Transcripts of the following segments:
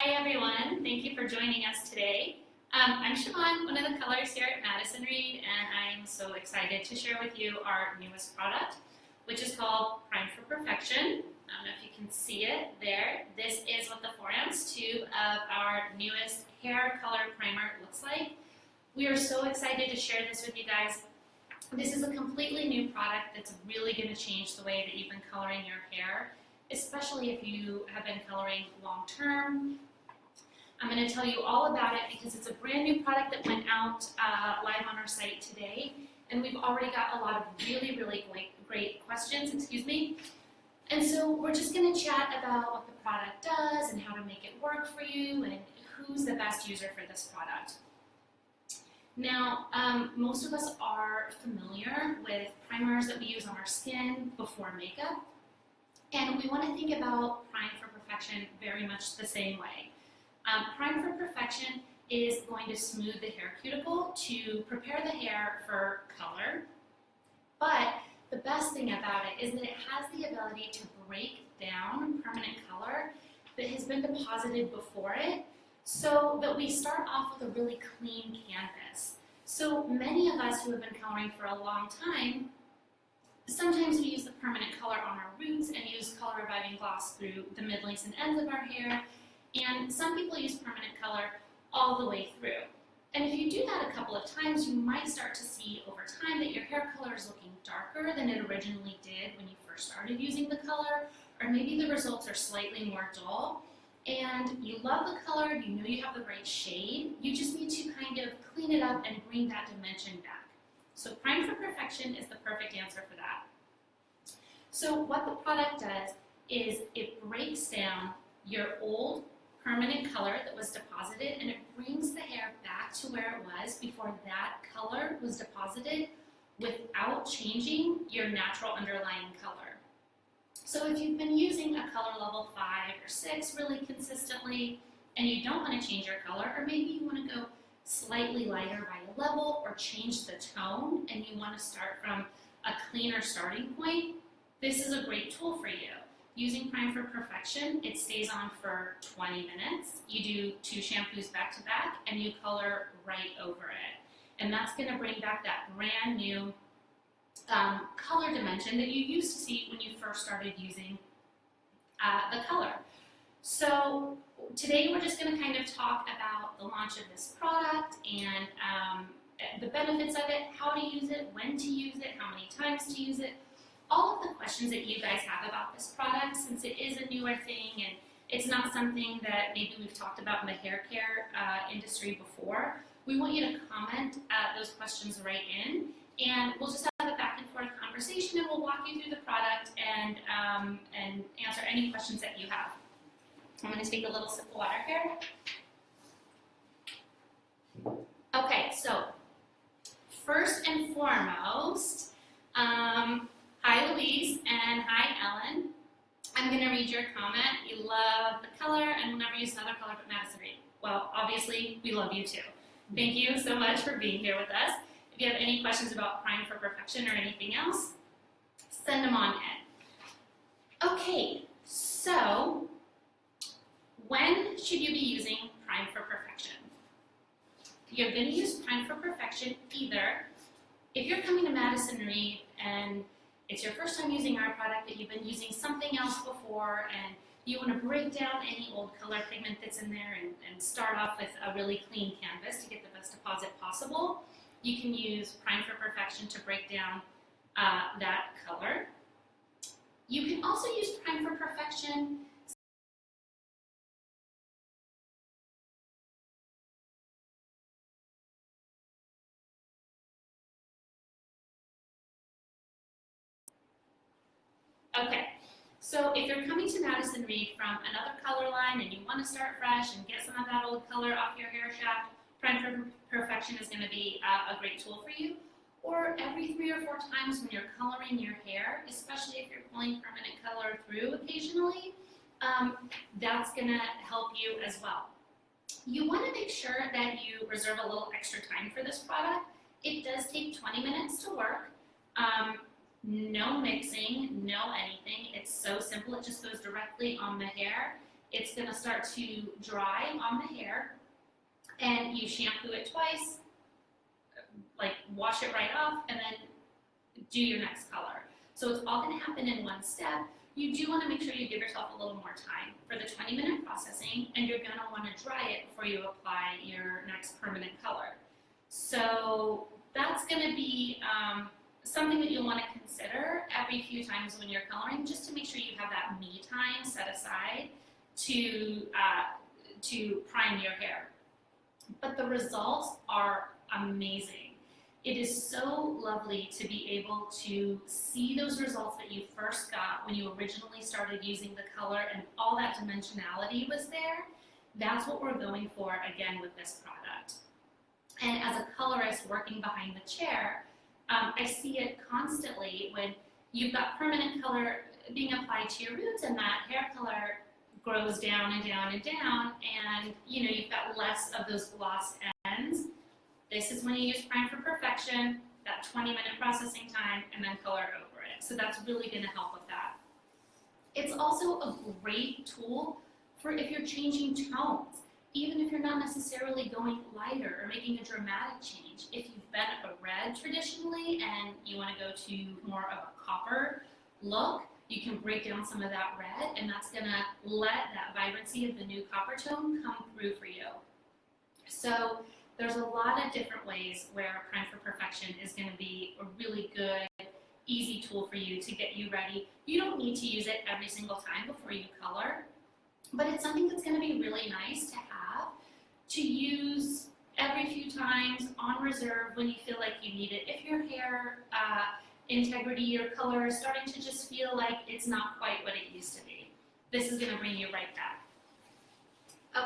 Hi everyone, thank you for joining us today. I'm Siobhan, one of the colors here at Madison Reed, and I'm so excited to share with you our newest product, which is called Prime for Perfection. I don't know if you can see it there. This is what the 4-ounce tube of our newest hair color primer looks like. We are so excited to share this with you guys. This is a completely new product that's really going to change the way that you've been coloring your hair, especially if you have been coloring long term. I'm going to tell you all about it because it's a brand new product that went out live on our site today, and we've already got a lot of really great questions, And so we're just going to chat about what the product does and how to make it work for you and who's the best user for this product. Now, most of us are familiar with primers that we use on our skin before makeup, and we want to think about Prime for Perfection very much the same way. Prime for Perfection is going to smooth the hair cuticle to prepare the hair for color, but the best thing about it is that it has the ability to break down permanent color that has been deposited before it, so that we start off with a really clean canvas. So many of us who have been coloring for a long time, sometimes we use the permanent color on our roots and use color reviving gloss through the mid-lengths and ends of our hair, and some people use permanent color all the way through. And if you do that a couple of times, you might start to see over time that your hair color is looking darker than it originally did when you first started using the color, or maybe the results are slightly more dull. And you love the color, you know you have the right shade, you just need to kind of clean it up and bring that dimension back. So Prime for Perfection is the perfect answer for that. So what the product does is it breaks down your old permanent color that was deposited, and it brings the hair back to where it was before that color was deposited without changing your natural underlying color. So if you've been using a color level 5 or 6 really consistently and you don't want to change your color, or maybe you want to go slightly lighter by a level or change the tone and you want to start from a cleaner starting point, this is a great tool for you. Using Prime for Perfection, it stays on for 20 minutes. You do 2 shampoos back to back and you color right over it. And that's going to bring back that brand new color dimension that you used to see when you first started using the color. So today we're just going to kind of talk about the launch of this product and the benefits of it, how to use it, when to use it, how many times to use it, all of the questions that you guys have about this product, since it is a newer thing and it's not something that maybe we've talked about in the hair care industry before. We want you to comment those questions right in, and we'll just have a back and forth conversation, and we'll walk you through the product and answer any questions that you have. I'm going to take a little sip of water here. Okay, so first and foremost, hi Louise and hi Ellen. I'm going to read your comment. You love the color and will never use another color but Madison Reed. Well, obviously, we love you too. Thank you so much for being here with us. If you have any questions about Prime for Perfection or anything else, send them on in. Okay, so when should you be using Prime for Perfection? You're going to use Prime for Perfection either if you're coming to Madison Reed and it's your first time using our product, but you've been using something else before and you want to break down any old color pigment that's in there and start off with a really clean canvas to get the best deposit possible. You can use Prime for Perfection to break down that color. You can also use Prime for Perfection Okay, so if you're coming to Madison Reed from another color line and you want to start fresh and get some of that old color off your hair shaft, Prime for Perfection is going to be a great tool for you. Or every 3 or 4 times when you're coloring your hair, especially if you're pulling permanent color through occasionally, that's going to help you as well. You want to make sure that you reserve a little extra time for this product. It does take 20 minutes to work. No mixing, no anything. It's so simple. It just goes directly on the hair. it's going to start to dry on the hair, and you shampoo it twice, like wash it right off, and then do your next color. So it's all going to happen in one step. You do want to make sure you give yourself a little more time for the 20-minute processing, and you're going to want to dry it before you apply your next permanent color. So that's going to be something that you'll want to consider every few times when you're coloring, just to make sure you have that me time set aside to prime your hair. But the results are amazing. It is so lovely to be able to see those results that you first got when you originally started using the color, and all that dimensionality was there. That's what we're going for again with this product. And as a colorist working behind the chair, I see it constantly when you've got permanent color being applied to your roots, and that hair color grows down and down and down, and you've got less of those gloss ends. This is when you use Prime for Perfection, that 20-minute processing time, and then color over it. So that's really going to help with that. It's also a great tool for if you're changing tones, even if you're not necessarily going lighter or making a dramatic change. If you've been a red traditionally and you want to go to more of a copper look, you can break down some of that red, and that's going to let that vibrancy of the new copper tone come through for you. So there's a lot of different ways where Prime for Perfection is going to be a really good, easy tool for you to get you ready. You don't need to use it every single time before you color, but it's something that's going to be really nice to have, to use every few times on reserve when you feel like you need it. If your hair integrity or color is starting to just feel like it's not quite what it used to be, this is going to bring you right back.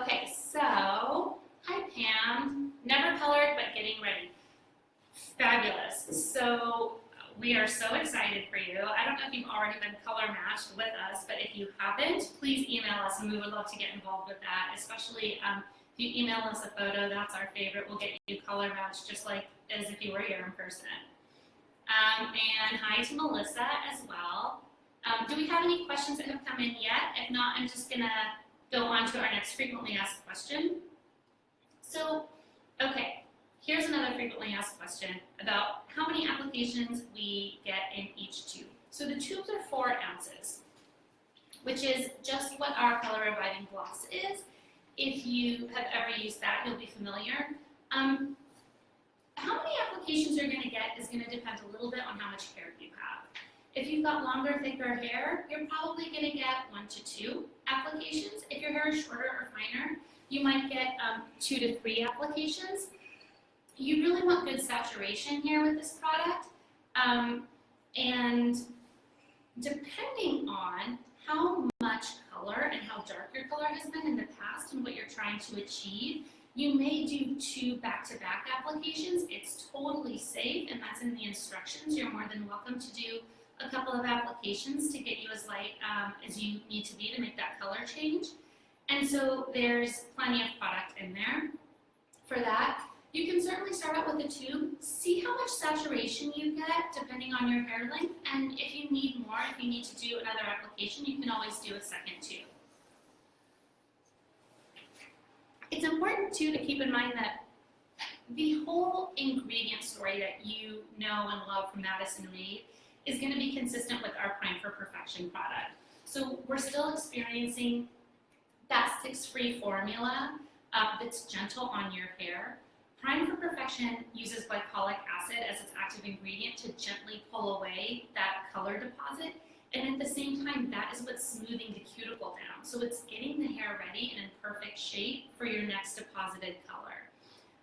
Okay, so hi Pam, never colored but getting ready. Fabulous. So we are so excited for you. I don't know if you've already been color matched with us, but if you haven't, please email us and we would love to get involved with that, especially if you email us a photo. That's our favorite. We'll get you color matched just like as if you were here in person. And hi to Melissa as well. Do we have any questions that have come in yet? If not, I'm just going to go on to our next frequently asked question. So, okay, here's another frequently asked question about how many applications we get in each tube. So the tubes are 4 ounces, which is just what our color reviving gloss is. If you have ever used that, you'll be familiar. How many applications you're going to get is going to depend a little bit on how much hair you have. If you've got longer, thicker hair, you're probably going to get 1 to 2 applications. If your hair is shorter or finer, you might get 2 to 3 applications. You really want good saturation here with this product. And depending on how much color and how dark your color has been in the past and what you're trying to achieve, you may do 2 back-to-back applications. It's totally safe, and that's in the instructions. You're more than welcome to do a couple of applications to get you as light as you need to be to make that color change. And so there's plenty of product in there for that. You can certainly start out with a tube, see how much saturation you get depending on your hair length, and if you need more, if you need to do another application, you can always do a second tube. It's important too to keep in mind that the whole ingredient story that you know and love from Madison Reed is going to be consistent with our Prime for Perfection product. So we're still experiencing that 6-free formula that's gentle on your hair. Prime for Perfection uses glycolic acid as its active ingredient to gently pull away that color deposit, and at the same time, that is what's smoothing the cuticle down. So it's getting the hair ready and in perfect shape for your next deposited color.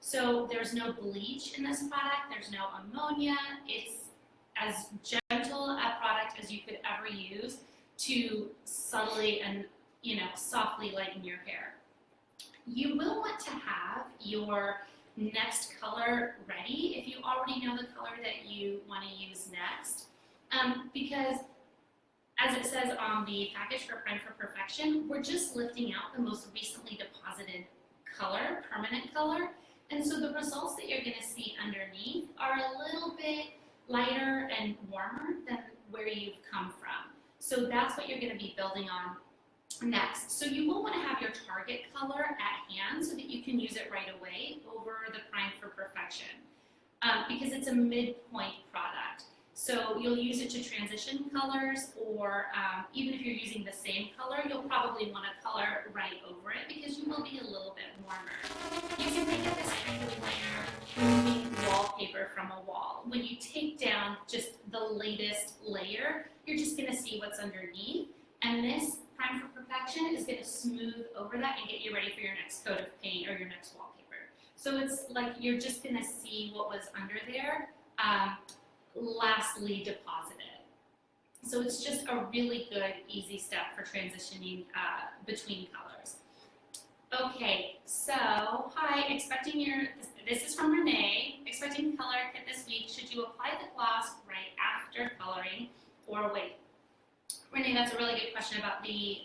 So there's no bleach in this product, there's no ammonia. It's as gentle a product as you could ever use to subtly and softly lighten your hair. You will want to have your next color ready if you already know the color that you want to use next, because as it says on the package for Prime for Perfection, we're just lifting out the most recently deposited color, permanent color, and so the results that you're going to see underneath are a little bit lighter and warmer than where you've come from. So that's what you're going to be building on Next, so you will want to have your target color at hand so that you can use it right away over the Prime for Perfection because it's a midpoint product. So you'll use it to transition colors, or even if you're using the same color, you'll probably want to color right over it because you will be a little bit warmer. You can think of this kind of like moving wallpaper from a wall. When you take down just the latest layer, you're just going to see what's underneath, and this Prime for Perfection is going to smooth over that and get you ready for your next coat of paint or your next wallpaper. So it's like you're just going to see what was under there lastly deposited. So it's just a really good, easy step for transitioning between colors. Okay, so hi, this is from Renee, expecting color kit this week. Should you apply the gloss right after coloring or wait? Renee, that's a really good question about the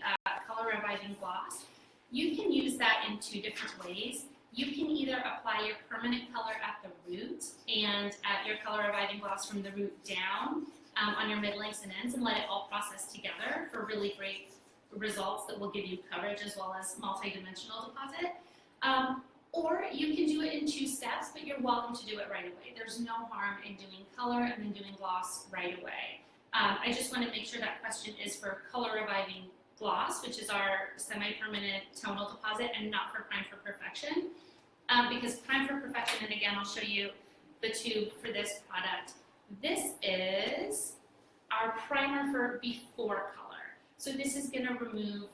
color reviving gloss. You can use that in two different ways. You can either apply your permanent color at the root and add your color reviving gloss from the root down on your mid lengths and ends and let it all process together for really great results that will give you coverage as well as multi-dimensional deposit. Or you can do it in two steps, but you're welcome to do it right away. There's no harm in doing color and then doing gloss right away. I just want to make sure that question is for color reviving gloss, which is our semi-permanent tonal deposit, and not for Prime for Perfection. Because Prime for Perfection, and again, I'll show you the tube for this product. This is our primer for before color. So this is going to remove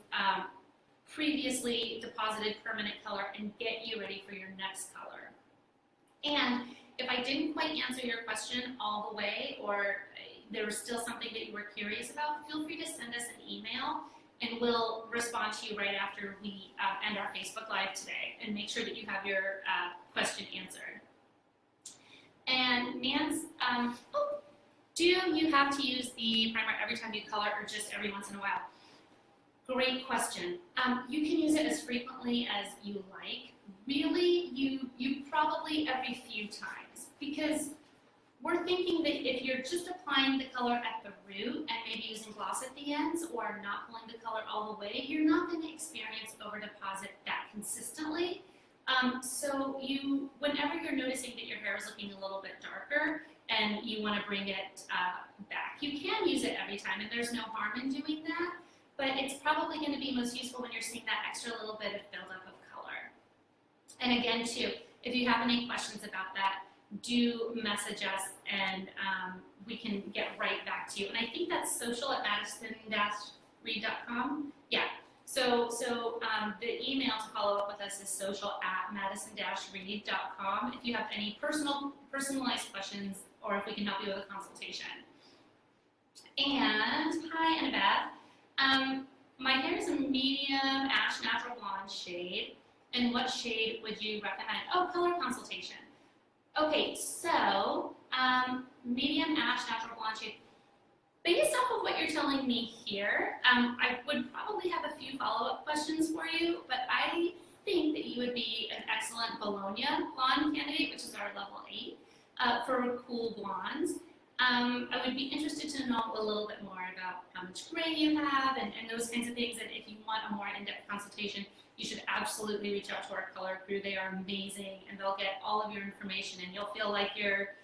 previously deposited permanent color and get you ready for your next color. And if I didn't quite answer your question all the way, or there was still something that you were curious about, feel free to send us an email and we'll respond to you right after we end our Facebook Live today and make sure that you have your question answered. And Nance, do you have to use the primer every time you color or just every once in a while? Great question. You can use it as frequently as you like. Really, you probably every few times, because we're thinking that if you're just applying the color at the root and maybe using gloss at the ends or not pulling the color all the way, you're not going to experience over deposit that consistently. So whenever you're noticing that your hair is looking a little bit darker and you want to bring it back, you can use it every time, and there's no harm in doing that. But it's probably going to be most useful when you're seeing that extra little bit of buildup of color. And again, too, if you have any questions about that, do message us and we can get right back to you. And I think that's social at madison-reed.com. Yeah. So the email to follow up with us is social@madison-reed.com if you have any personalized questions or if we can help you with a consultation. And hi, Annabeth. My hair is a medium ash natural blonde shade. And what shade would you recommend? Oh, color consultation. Okay, so medium ash natural blonde shade. Based off of what you're telling me here, I would probably have a few follow-up questions for you, but I think that you would be an excellent Bologna blonde candidate, which is our level 8, for cool blondes. I would be interested to know a little bit more about how much gray you have and those kinds of things, and if you want a more in-depth consultation, you should absolutely reach out to our color crew. They are amazing, and they'll get all of your information, and you'll feel like you're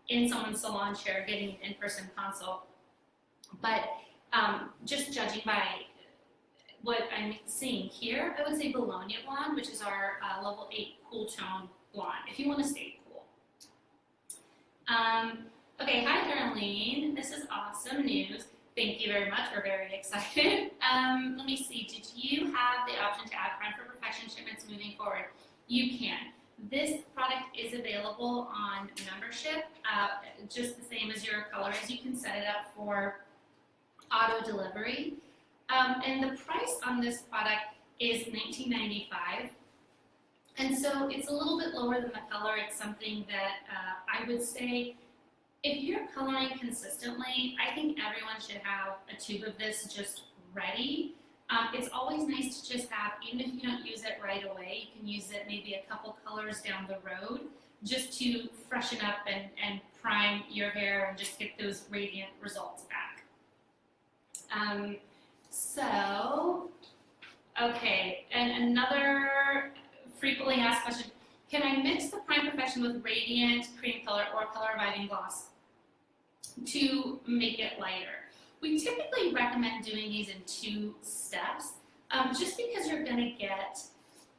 in someone's salon chair getting an in-person consult. But just judging by what I'm seeing here, I would say Bologna blonde, which is our level 8 cool tone blonde, if you want to stay cool. Okay, hi Darlene, this is awesome news. Thank you very much, we're very excited. Let me see, did you have the option to add Prime for Perfection shipments moving forward? You can. This product is available on membership, just the same as your colors. You can set it up for auto delivery. And the price on this product is $19.95. And so it's a little bit lower than the color. It's something that I would say, if you're coloring consistently, I think everyone should have a tube of this just ready. It's always nice to just have, even if you don't use it right away, you can use it maybe a couple colors down the road just to freshen up and prime your hair and just get those radiant results back. So Okay, and another frequently asked question, can I mix the Prime Perfection with Radiant Cream Color or Color Reviving Gloss to make it lighter? We typically recommend doing these in 2 steps, just because you're going to get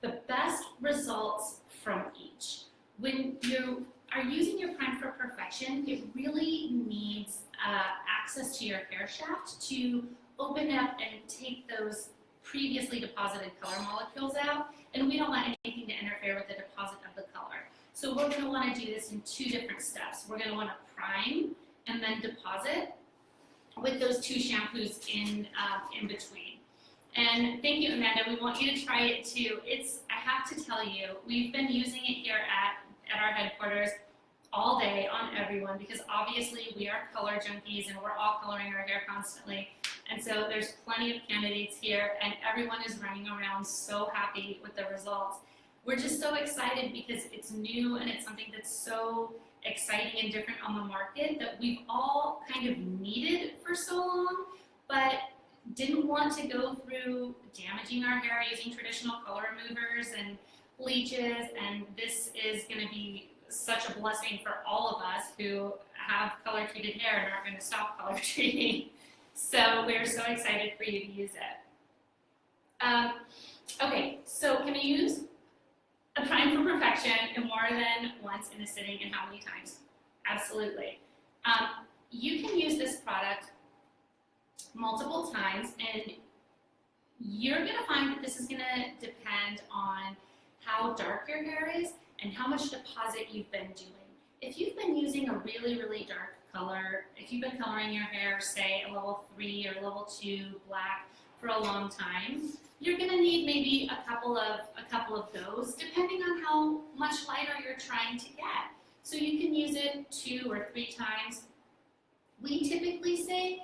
the best results from each. When you are using your Prime for Perfection, it really needs access to your hair shaft to open up and take those previously deposited color molecules out, and we don't want anything to interfere with the deposit of the color. So we're going to want to do this in 2 different steps. We're going to want to prime and then deposit with those 2 shampoos in between. And thank you, Amanda. We want you to try it too. I have to tell you, we've been using it here at our headquarters all day on everyone, because obviously we are color junkies and we're all coloring our hair constantly. And so there's plenty of candidates here and everyone is running around so happy with the results. We're just so excited because it's new and it's something that's so exciting and different on the market that we've all kind of needed for so long, but didn't want to go through damaging our hair using traditional color removers and bleaches, and this is going to be such a blessing for all of us who have color treated hair and aren't going to stop color treating. So we're so excited for you to use it. Okay, so can we use a Prime for Perfection in more than once in a sitting, and how many times? Absolutely. You can use this product multiple times, and you're going to find that this is going to depend on how dark your hair is and how much deposit you've been doing. If you've been using a really, really dark color, if you've been coloring your hair, say a level 3 or level 2 black for a long time, you're going to need maybe a couple of those, depending on how much lighter you're trying to get. So you can use it 2 or 3 times. We typically say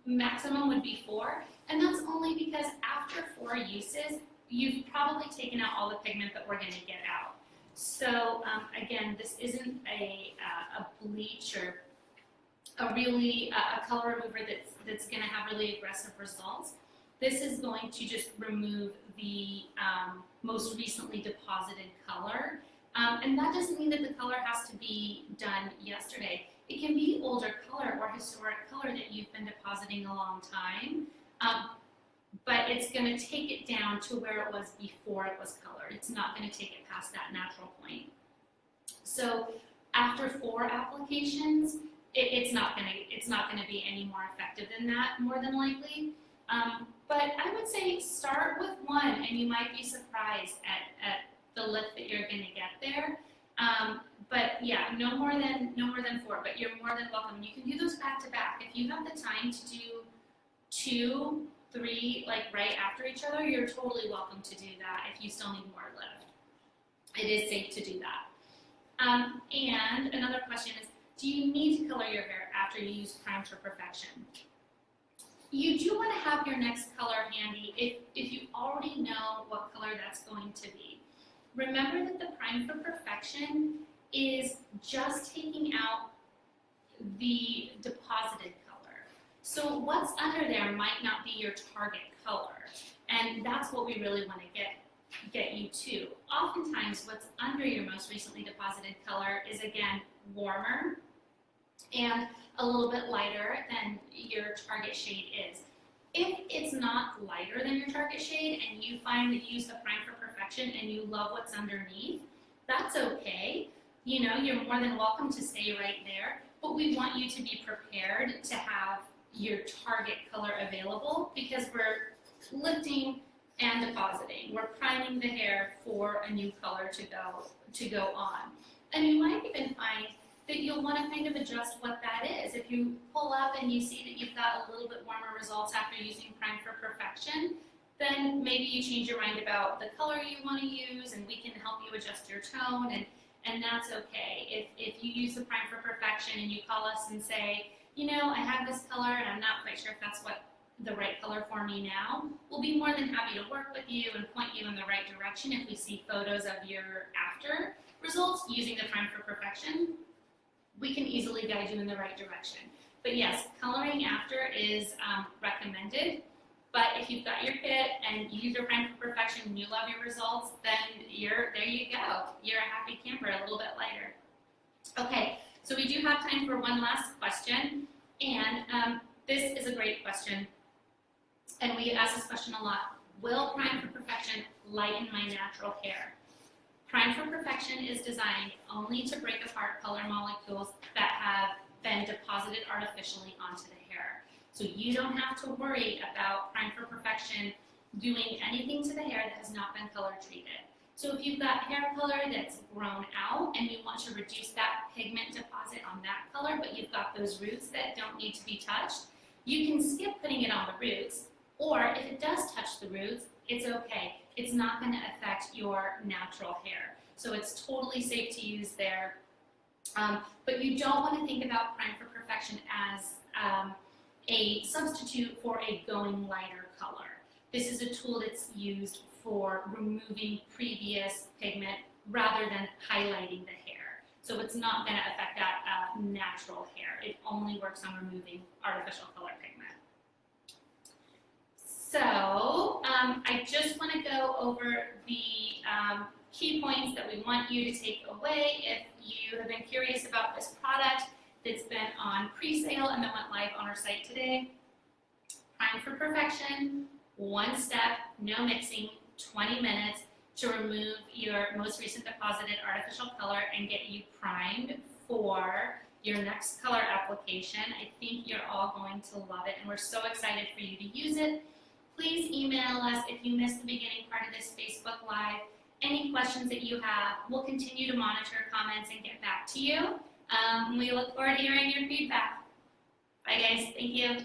maximum would be 4, and that's only because after 4 uses, you've probably taken out all the pigment that we're going to get out. So again, this isn't a bleach or a color remover that's going to have really aggressive results. This is going to just remove the most recently deposited color. And that doesn't mean that the color has to be done yesterday. It can be older color or historic color that you've been depositing a long time. But it's going to take it down to where it was before it was colored. It's not going to take it past that natural point. So after 4 applications, it's not going to be any more effective than that, more than likely. But I would say start with 1, and you might be surprised at the lift that you're going to get there. But yeah, no more than 4. But you're more than welcome. You can do those back to back. If you have the time to do 2, 3, like right after each other, you're totally welcome to do that if you still need more lift. It is safe to do that. And another question is, do you need to color your hair after you use Prime for Perfection? You do want to have your next color handy if you already know what color that's going to be. Remember that the Prime for Perfection is just taking out the deposited color. So what's under there might not be your target color, and that's what we really want to get you to. Oftentimes what's under your most recently deposited color is, again, warmer and a little bit lighter than your target shade is. If it's not lighter than your target shade and you find that you use the Prime for Perfection and you love what's underneath, that's okay. You know, you're more than welcome to stay right there, but we want you to be prepared to have your target color available, because we're lifting and depositing. We're priming the hair for a new color to go on. And you might even find that you'll want to kind of adjust what that is. If you pull up and you see that you've got a little bit warmer results after using Prime for Perfection, then maybe you change your mind about the color you want to use, and we can help you adjust your tone, and that's okay. If you use the Prime for Perfection and you call us and say, you know, I have this color and I'm not quite sure if that's what the right color for me now, we'll be more than happy to work with you and point you in the right direction if we see photos of your after results using the Prime for Perfection. We can easily guide you in the right direction. But yes, coloring after is recommended. But if you've got your kit and you use your Prime for Perfection and you love your results, then there you go. You're a happy camper, a little bit lighter. Okay, so we do have time for one last question, and this is a great question, and we ask this question a lot. Will Prime for Perfection lighten my natural hair? Prime for Perfection is designed only to break apart color molecules that have been deposited artificially onto the hair. So you don't have to worry about Prime for Perfection doing anything to the hair that has not been color treated. So if you've got hair color that's grown out and you want to reduce that pigment deposit on that color, but you've got those roots that don't need to be touched, you can skip putting it on the roots, or if it does touch the roots, it's okay. It's not going to affect your natural hair. So it's totally safe to use there. But you don't want to think about Prime for Perfection as a substitute for a going lighter color. This is a tool that's used for removing previous pigment rather than highlighting the hair. So it's not going to affect that natural hair. It only works on removing artificial color pigment. So I just want to go over the key points that we want you to take away if you have been curious about this product that's been on pre-sale and then went live on our site today. Prime for Perfection, one step, no mixing, 20 minutes to remove your most recent deposited artificial color and get you primed for your next color application. I think you're all going to love it, and we're so excited for you to use it. Please email us if you missed the beginning part of this Facebook Live. Any questions that you have, we'll continue to monitor comments and get back to you. We look forward to hearing your feedback. Bye guys, thank you.